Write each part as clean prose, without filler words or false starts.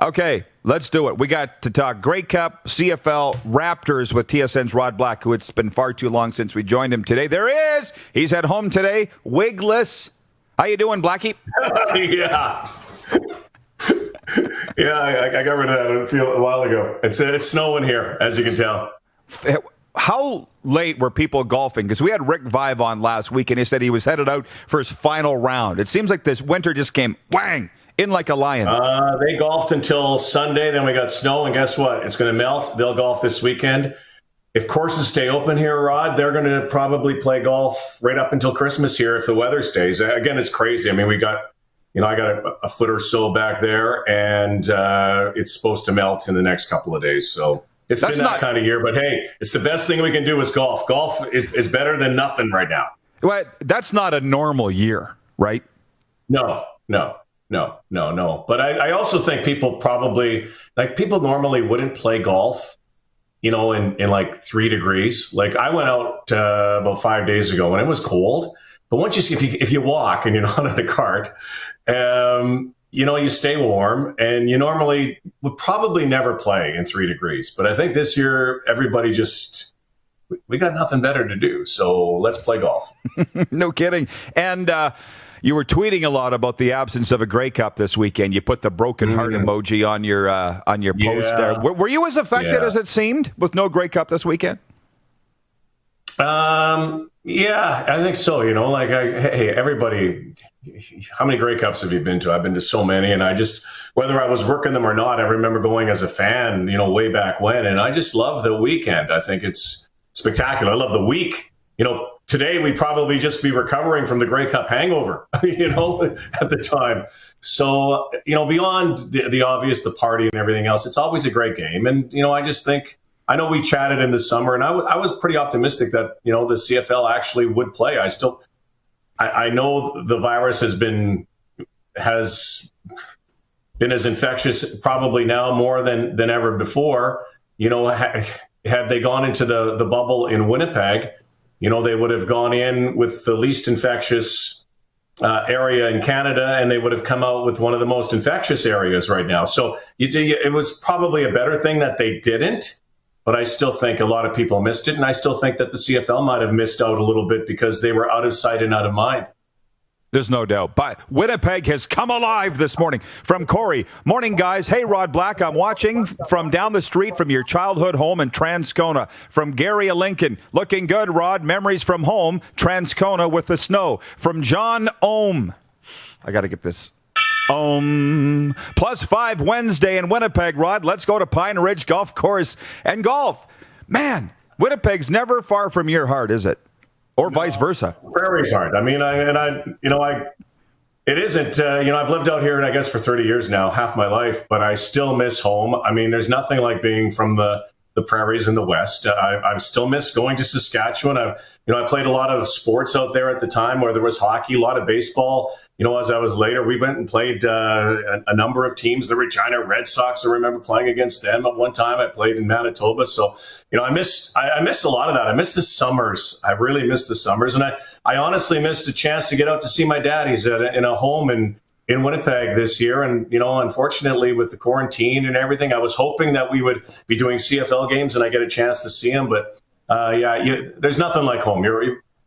Okay, let's do it. We got to talk Grey Cup, CFL, Raptors with TSN's Rod Black, who it's been far too long since we joined him today. There he is. He's at home today, wigless. How you doing, Blackie? Yeah. Yeah, I got rid of that a while ago. It's snowing here, as you can tell. How late were people golfing? Because we had Rick Vive on last week, and he said he was headed out for his final round. It seems like this winter just came whang in like a lion. They golfed until Sunday, then we got snow, and guess what? It's going to melt. They'll golf this weekend. If courses stay open here, Rod, they're going to probably play golf right up until Christmas here if the weather stays. Again, it's crazy. I mean, I got a foot or so back there, and it's supposed to melt in the next couple of days. So it's been that kind of year. But, hey, it's the best thing we can do is golf. Golf is better than nothing right now. Well, that's not a normal year, right? No. But I also think people normally wouldn't play golf, in like 3 degrees. Like I went out about 5 days ago and it was cold. But once if you walk and you're not in a cart, you stay warm, and you normally would probably never play in 3 degrees. But I think this year everybody we got nothing better to do, so let's play golf. No kidding. And you were tweeting a lot about the absence of a Grey Cup this weekend. You put the broken heart emoji on your post there. Were you as affected as it seemed with no Grey Cup this weekend? Yeah, I think so. Hey, everybody, how many Grey Cups have you been to? I've been to so many, and whether I was working them or not, I remember going as a fan, way back when, and I just love the weekend. I think it's spectacular. I love the week. Today we'd probably just be recovering from the Grey Cup hangover, at the time. So, beyond the obvious, the party and everything else, it's always a great game. And, I just think, I know we chatted in the summer, and I was pretty optimistic that, the CFL actually would play. I know the virus has been as infectious probably now more than ever before. Had they gone into the bubble in Winnipeg, they would have gone in with the least infectious area in Canada, and they would have come out with one of the most infectious areas right now. So it was probably a better thing that they didn't, but I still think a lot of people missed it, and I still think that the CFL might have missed out a little bit because they were out of sight and out of mind. There's no doubt. But Winnipeg has come alive this morning. From Corey. Morning, guys. Hey, Rod Black. I'm watching from down the street from your childhood home in Transcona. From Gary a Lincoln. Looking good, Rod. Memories from home. Transcona with the snow. From John Ohm. I got to get this. +5 Wednesday in Winnipeg, Rod. Let's go to Pine Ridge Golf Course and golf. Man, Winnipeg's never far from your heart, is it? Or vice versa. Prairie's hard. I mean, it isn't, I've lived out here, I guess, for 30 years now, half my life, but I still miss home. I mean, there's nothing like being from the prairies in the West. I still miss going to Saskatchewan. I played a lot of sports out there at the time where there was hockey, a lot of baseball. As I was later, we went and played a number of teams, the Regina Red Sox. I remember playing against them at one time. I played in Manitoba. So, I miss a lot of that. I miss the summers. I really miss the summers. And I honestly missed the chance to get out to see my dad. He's in a home in Winnipeg this year. And, unfortunately with the quarantine and everything, I was hoping that we would be doing CFL games and I get a chance to see him. But there's nothing like home.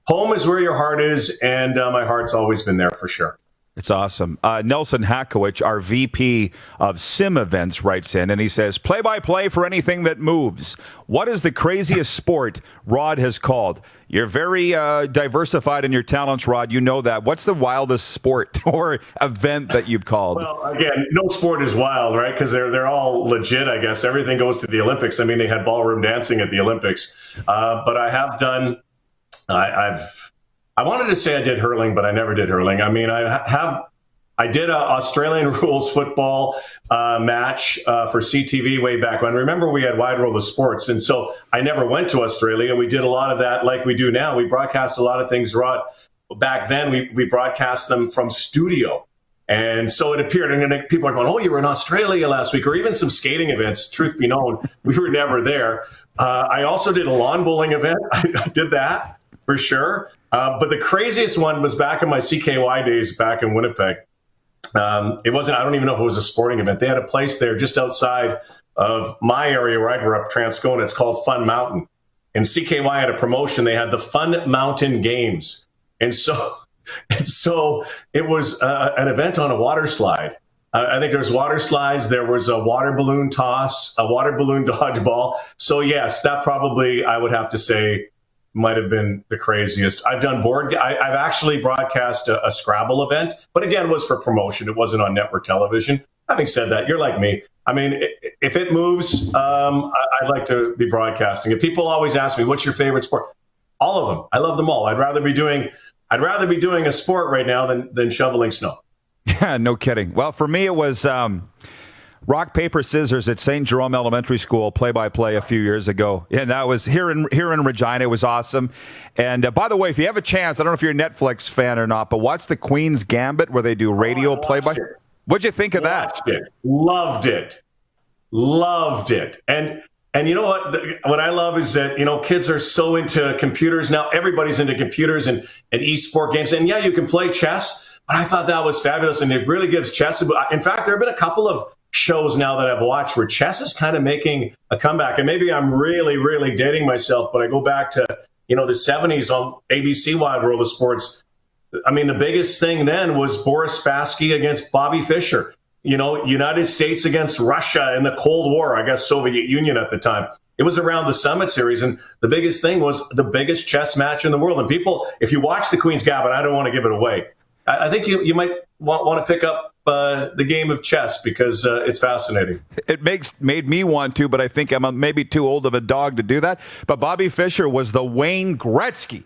Home is where your heart is. And my heart's always been there for sure. It's awesome. Nelson Hakowich, our VP of Sim Events, writes in and he says, play-by-play for anything that moves. What is the craziest sport Rod has called? You're very diversified in your talents, Rod. You know that. What's the wildest sport or event that you've called? Well, again, no sport is wild, right? Because they're all legit, I guess. Everything goes to the Olympics. I mean, they had ballroom dancing at the Olympics. But I have done, I wanted to say I did hurling, but I never did hurling. I mean, I did a Australian rules football match for CTV way back when. Remember, we had Wide World of Sports, and so I never went to Australia. We did a lot of that like we do now. We broadcast a lot of things, Rod. Back then, we broadcast them from studio. And so it appeared, and then people are going, oh, you were in Australia last week, or even some skating events. Truth be known, we were never there. I also did a lawn bowling event. I did that for sure. But the craziest one was back in my CKY days back in Winnipeg. It wasn't, I don't even know if it was a sporting event. They had a place there just outside of my area where I grew up, Transcona. It's called Fun Mountain. And CKY had a promotion. They had the Fun Mountain Games. And so it was an event on a water slide. I think there's water slides. There was a water balloon toss, a water balloon dodgeball. So yes, that probably, I would have to say, might have been the craziest. I've done I've actually broadcast a Scrabble event, but again, it was for promotion. It wasn't on network television. Having said that, you're like me. I mean, if it moves, I'd like to be broadcasting it. People always ask me, what's your favorite sport? All of them. I love them all. I'd rather be doing a sport right now than shoveling snow. Yeah, no kidding. Well, for me, it was rock, paper, scissors at St. Jerome Elementary School, play-by-play a few years ago. And that was here in Regina. It was awesome. And by the way, if you have a chance, I don't know if you're a Netflix fan or not, but watch the Queens Gambit where they do radio play-by. What'd you think of that? Loved it. And you know what I love is that, kids are so into computers now. Everybody's into computers and e-sport games. And yeah, you can play chess. But I thought that was fabulous, and it really gives chess. In fact, there have been a couple of shows now that I've watched where chess is kind of making a comeback. And maybe I'm really, really dating myself, but I go back to the 70s on ABC Wide World of Sports. I mean, the biggest thing then was Boris Spassky against Bobby Fischer. United States against Russia in the Cold War, I guess Soviet Union at the time. It was around the Summit Series, and the biggest thing was the biggest chess match in the world. And people, if you watch the Queen's Gambit, I don't want to give it away. I think you might want to pick up the game of chess because it's fascinating. It made me want to, but I think I'm maybe too old of a dog to do that. But Bobby Fischer was the Wayne Gretzky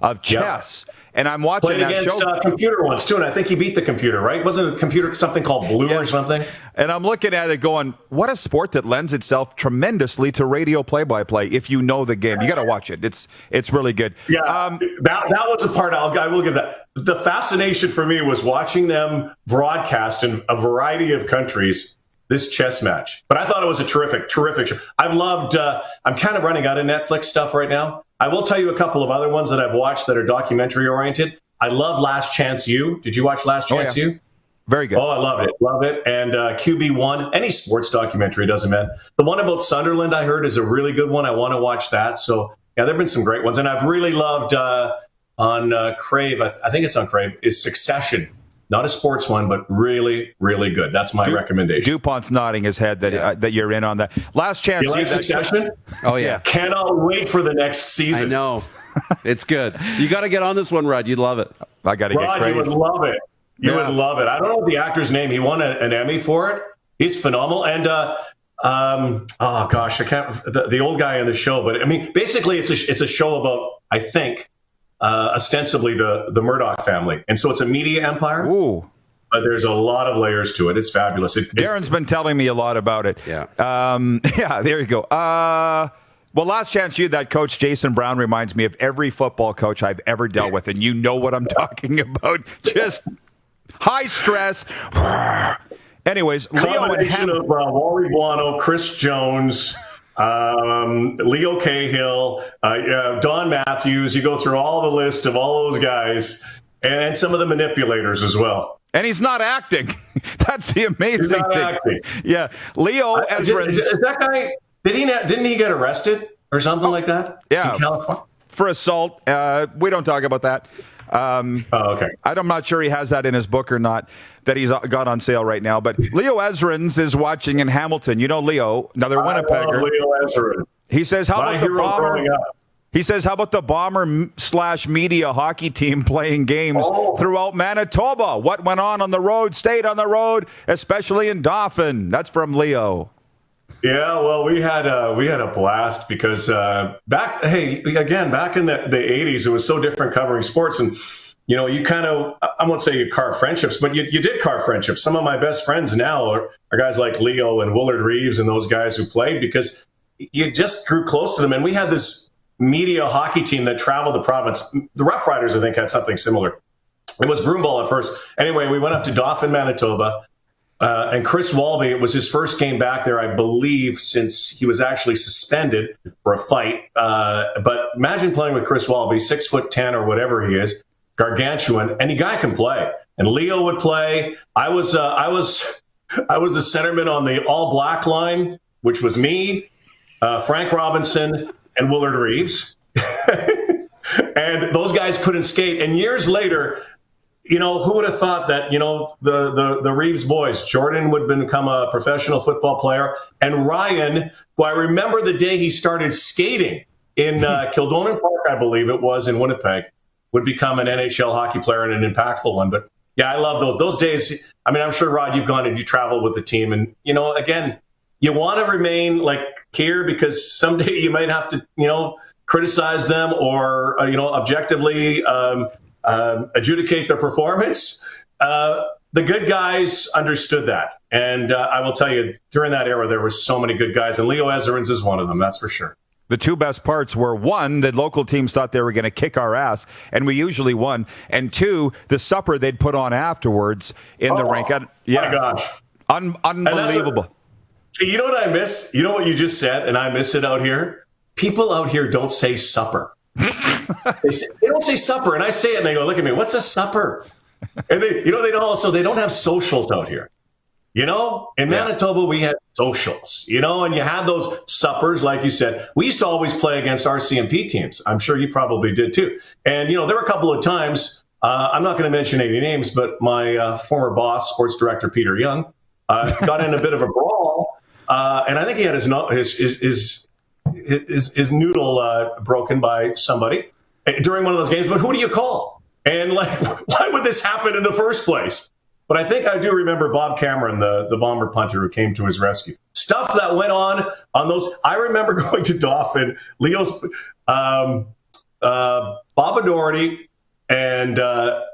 of chess. Yep. And I'm watching Played that against show. Computer once, too, and I think he beat the computer, right? Wasn't a computer something called Blue or something? And I'm looking at it going, what a sport that lends itself tremendously to radio play-by-play if you know the game. You got to watch it. It's really good. Yeah, that was a part I will give that. The fascination for me was watching them broadcast in a variety of countries this chess match. But I thought it was a terrific show. I've loved, I'm kind of running out of Netflix stuff right now. I will tell you a couple of other ones that I've watched that are documentary oriented. I love Last Chance U. Did you watch Last Chance U? Very good. Oh, I love it. And QB1, any sports documentary, doesn't matter. The one about Sunderland I heard is a really good one. I want to watch that. So yeah, there've been some great ones. And I've really loved on Crave, I think it's on Crave, is Succession. Not a sports one, but really, really good. That's my recommendation. DuPont's nodding his head that you're in on that. Last Chance. You like Succession? Oh, yeah. Cannot wait for the next season. I know. It's good. You got to get on this one, Rod. You'd love it. I got to get crazy. You would love it. You would love it. I don't know the actor's name. He won an Emmy for it. He's phenomenal. And, I can't, the old guy on the show. But, I mean, basically it's a show about, I think, ostensibly the Murdoch family. And so it's a media empire. Ooh. But there's a lot of layers to it. It's fabulous. Darren's been telling me a lot about it. Yeah. There you go. Well, Last Chance U, that coach Jason Brown reminds me of every football coach I've ever dealt with. And you know what I'm talking about. Just high stress. Anyways, combination of Wally Buono, Chris Jones, Leo Cahill, Don Matthews. You go through all the list of all those guys and some of the manipulators as well. And he's not acting. That's the amazing thing. Acting. Yeah. Leo Ezra. Is that guy, didn't he get arrested or something like that? Yeah. In California? For assault. We don't talk about that. Okay. I'm not sure he has that in his book or not, that he's got on sale right now. But Leo Ezrins is watching in Hamilton. You know Leo, another Winnipegger. Leo Ezrins. He says, how about the Bomber? He says, how about the Bomber/media hockey team playing games throughout Manitoba? What went on the road stayed on the road, especially in Dauphin. That's from Leo. Yeah, well, we had a blast because back in the 80s, it was so different covering sports. And, you kind of, I won't say you carve friendships, but you did carve friendships. Some of my best friends now are guys like Leo and Willard Reeves and those guys who played because you just grew close to them. And we had this media hockey team that traveled the province. The Rough Riders, I think, had something similar. It was broomball at first. Anyway, we went up to Dauphin, Manitoba. And Chris Walby, it was his first game back there, I believe, since he was actually suspended for a fight. But imagine playing with Chris Walby, 6'10" or whatever he is, gargantuan, and the guy can play. and Leo would play. I was the centerman on the all black line, which was me, Frank Robinson, and Willard Reeves. And those guys couldn't skate. And years later, who would have thought that, the Reeves boys, Jordan would become a professional football player, and Ryan, who I remember the day he started skating in Kildonan Park, I believe it was, in Winnipeg, would become an NHL hockey player and an impactful one. But yeah, I love those days. I mean, I'm sure, Rod, you've gone and you travel with the team, and, again, you want to remain like here because someday you might have to, criticize them or, objectively adjudicate their performance. The good guys understood that. And I will tell you, during that era, there were so many good guys. And Leo Ezerins is one of them, that's for sure. The two best parts were, one, the local teams thought they were going to kick our ass, and we usually won. And two, the supper they'd put on afterwards in the rink. Yeah. My gosh. Unbelievable. See, you know what I miss? You know what you just said, and I miss it out here? People out here don't say supper. They don't say supper, and I say it, and they go, look at me, what's a supper? And they don't have socials out here. In Manitoba, we had socials, and you had those suppers, like you said. We used to always play against RCMP teams. I'm sure you probably did too. And, there were a couple of times, I'm not going to mention any names, but my former boss, sports director Peter Young, got in a bit of a brawl. And I think he had his noodle broken by somebody during one of those games. But who do you call? And why would this happen in the first place? But I think I do remember Bob Cameron, the bomber punter who came to his rescue. Stuff that went on those. I remember going to Dauphin, Leo's, Bob O'Doherty and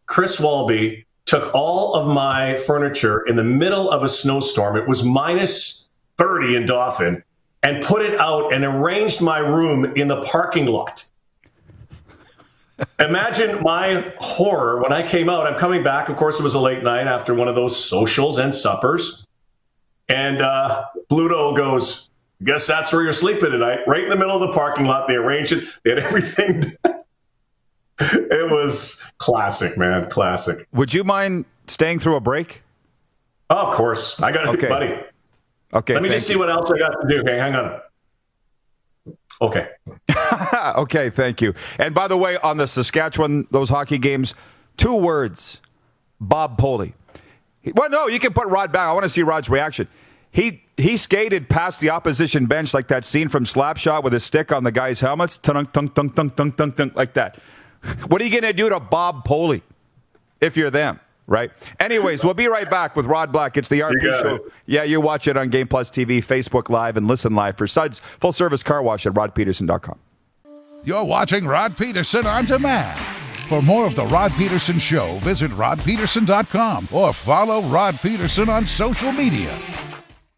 Chris Walby took all of my furniture in the middle of a snowstorm. It was minus 30 in Dauphin, and put it out and arranged my room in the parking lot. Imagine my horror when I came out. I'm coming back. Of course, it was a late night after one of those socials and suppers. And Bluto goes, guess that's where you're sleeping tonight. Right in the middle of the parking lot. They arranged it. They had everything. It was classic, man. Classic. Would you mind staying through a break? Oh, of course. I got it, buddy. Okay. Let me just see what else I got to do. Okay, hang on. Okay. Okay, thank you. And by the way, on the Saskatchewan, those hockey games, 2 words, Bob Poley. Well, no, you can put Rod back. I want to see Rod's reaction. He skated past the opposition bench like that scene from Slapshot with his stick on the guy's helmets, tunk, tunk, tunk, tunk, tunk, tunk, tunk, like that. What are you going to do to Bob Poley if you're them? Right. Anyways, we'll be right back with Rod Black. It's the RP Show. Yeah, you watch it on Game Plus TV, Facebook Live, and listen live for Suds Full Service Car Wash at rodpedersen.com. You're watching Rod Pedersen On Demand. For more of the Rod Pedersen Show, visit rodpedersen.com or follow Rod Pedersen on social media.